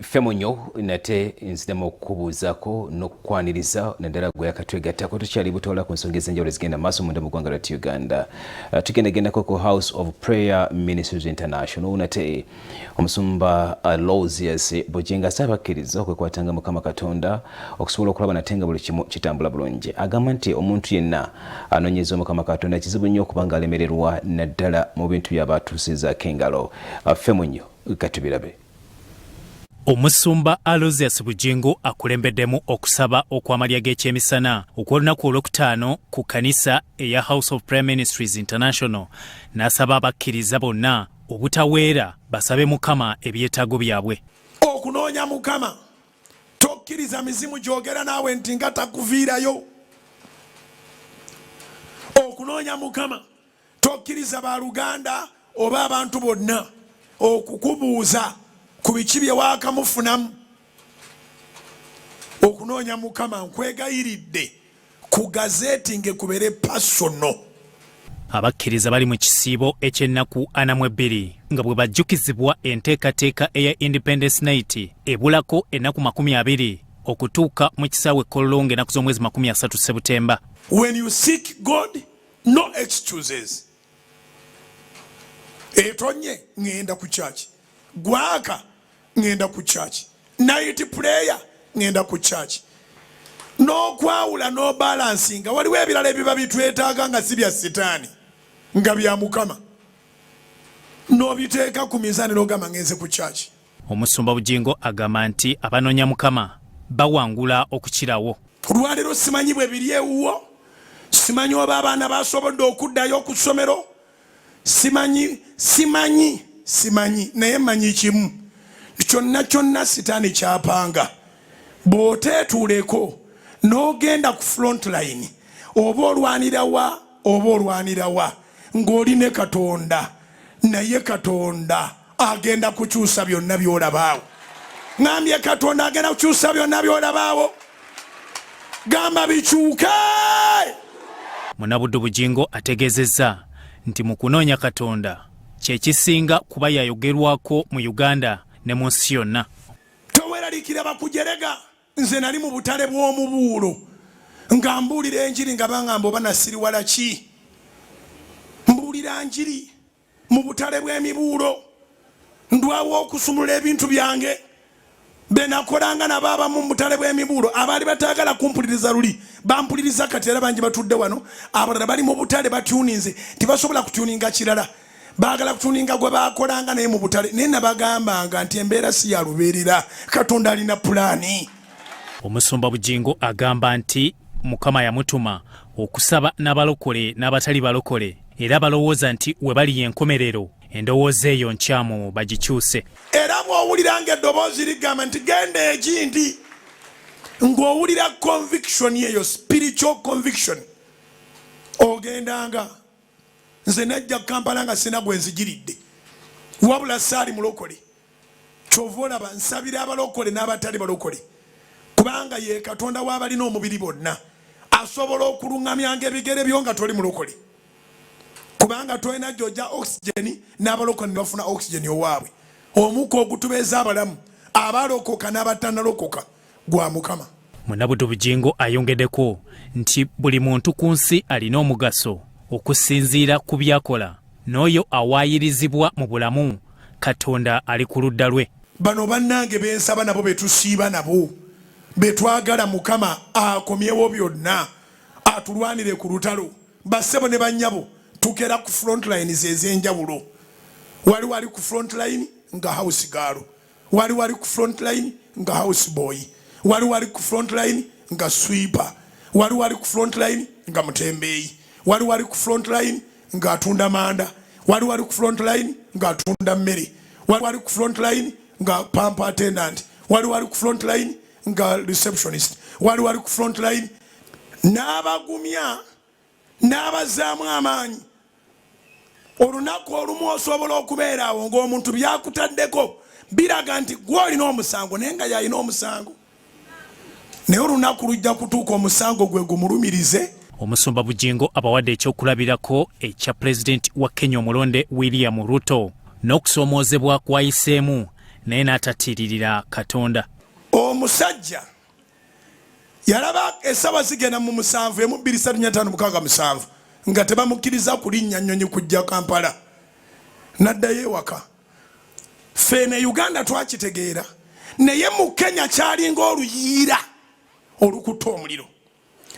Femonyo nate nzidemu okubuuzaako n'okukwaniriza naddala gwe yakatwegattako tukyali butoola ku nsonga ez'enjawulo ezigenda maaso munda mu ggwanga lyattu Uganda. Tugendagendako ku House of Prayer Ministries International nate omusumba Aloysius Bujjingo asaba abakkiriza okwekwatanga Mukama Katonda okusobola okulaba nate nga buli kimu kitambula bulungi. Agamba nti omuntu yenna anoonyeza Mukama Katonda kizibu nnyo okuba ng'alemererwa naddala mu bintu by'abatuusizaako engalo. Femonyo katubirabe. Omusumba Aloysius Bujjingo akulembeddemu okusaba okwamalya g'ekyemisana okw'olunaku olwokutaano ku kanisa eya House of Prayer Ministries International n'asaba abakkiriza bonna obutaweera basabe Mukama ebyetaago byabwe. Okunoonya Mukama tokkiriza mizimu gyogera naawe nti nga takuviirayo. Okunoonya Mukama tokkiriza baluganda oba abantu bonna okukubuuza ku biki bye waakamufunamu. Okunoonya Mukama nkwegayiridde ku gazeti ngekubere pasono. Abakkiriza bali mu kisiibo eky'ennaku 42 nga bwe bajjukizibwa enteekateeka eya Independence Night ebulako ennaku 20 okutuuka mu kisaawe Kolonge ennaku z'omwezi 30 Septemba. When you seek God, no excuses. Etonye ngenda ku church. Gwaka ngenda ku church. Night prayer ngenda ku church. No kwawula no balancing. Waliwo ebirala ebiba bitwetaaga nga si bya sitaani nga bya Mukama. No biteeka ku mizani n'ogamba ngenze ku church. Omusumba Bujjingo agamba nti abanoonya Mukama bawangula okukirawo. Olwaleero simanyi bwe biri ewuwo. Simanyi oba abaana basobodde okuddayo ku ssomero. Simanyi naye manyi kimu kyonna sitaani kyapanga bw'oteetuuleko n'ogenda ku front line oba olwanira wa ng'oli ne Katonda naye Katonda agenda kukyusa byonna by'olabaawo. Ngambye Katonda agenda kukyusa byonna by'olabaawo. Gamba bikyuke. Munabuddu Bujjingo ategeezezza nti mu kunoonya Katonda kyekisinga kuba yayogerwako mu Uganda ne mu nsi yonna. Toweraliikira bakujerega. Nze nali mu butale bw'omubuulo nga mbuulira enjiri nga bangamba oba nasiriwala ki. Mbuulira njiri mu butale bw'emibuulo ndwawo okusumulula ebintu byange be nakolanga nabo abamu mu butale bw'emibuulo abaali bataagala kumpuliriza luli bampuliriza kati era bangi batudde wano abalala bali mu butale batuninze tibasobola kutuninga kirala baagala kutuninga gwe baakolanga naye mu butale naye nabagambanga nti embeera si ya lubeerera Katonda alina pulaani. Omusumba Bujjingo agamba nti Mukama yamutuma okusaba n'abalokole n'abatali balokole era balowooza nti we bali y'enkomerero endowooza eyo nkyamu bagikyuse. Era bw'owuliranga eddoboozi ligamba nti genda egindi ng'owulira conviction yeyo spiritual conviction ogendanga. Nze najja Kampala nga sina gwe nzigiridde wabula saali mulokole kyova olaba nsabira abalokole n'abatali balokole kubanga ye Katonda w'abalina omubiri bonna asobola okuluŋŋamyanga ebigere byo nga toli mulokole kubanga tolina gy'ojja oxygen n'abalokole ne bafuna oxygen owaabwe. Omukka ogutubeeza abalamu abalokoka n'abatanalokoka gwa Mukama. Munabuddu Bujjingo ayongeddeko nti buli muntu ku nsi alina omugaso okusinziira ku byakola n'oyo awaayirizibwa mu bulamu Katonda ali ku ludda lwe. Bano bannange bensaba nabo betusiiba nabo betwagala Mukama akomyewo byonna atulwanire ku lutalo bassebo ne bannyabo tukera ku front line ez'enjawulo. Wali wali ku front line nga house girl, wali wali ku front line nga house boy, wali wali ku front line nga sweeper, wali wali ku front line nga mutembeeyi, wali wali ku front line nga atunda manda, wali wali ku front line nga atunda mmere, wali wali ku front line nga pamper attendant, wali wali ku front line nga receptionist, wali wali ku front line n'abagumya n'abazaamu amaanyi. Olunaku olumu osobola okubeera awo ng'omuntu byakutaddeko biraga nti gw'olina omusango naye nga y'alina omusango naye olunaku lujja kutuuka omusango gwe gumulumirize. Omusumba Bujjingo abawadde ekyokulabirako ekya Pulezidenti wa Kenya omulonde William Ruto n'okusoomoozebwa kwayiseemu naye n'atatiiririra Katonda. Omusajja yalaba essaawa zigenda mu 7 1 nga tebamukkiriza kulinnya nnyonyi kujja Kampala n'addayo ewaka. Fene Uganda twakitegeera naye mu Kenya kyalinga oluyiira olukutta omuliro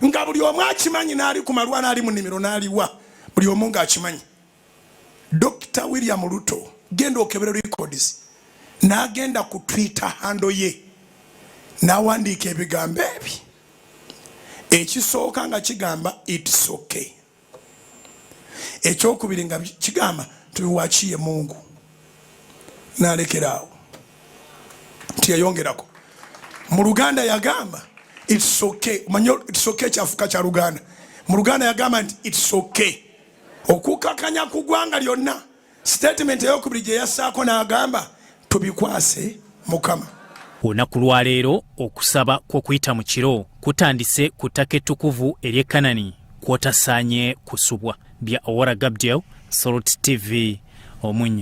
nga buli omu akimanyi n'ali ku malwa n'ali mu nnimiro n'aliwa buli omu ng'akimanyi. Dr. William Ruto genda okebera records n'agenda ku Twitter handle ye n'awandiika ebigambo ebi. Ekisooka nga kigamba it's okay. Ekyokubiri nga kigamba tuwachiye Mungu. N'alekeraawo tiyayongerako. Mu Luganda yagamba it's okay. Manyo it's okay kyafuka kya Luganda. Mu Luganda yagamba nti it's okay. Okukakanya ku ggwanga lyonna. Statement ey'okubiri gye yassaako n'agamba tubikwase Mukama. Olunaku lwa leero okusaba kw'okuyita mu kiro kutandise ku ttaka ettukuvu ery'e Kanani kwotasaanye kusubwa. Bya Owara Gabdiel, Salt TV, Omunya.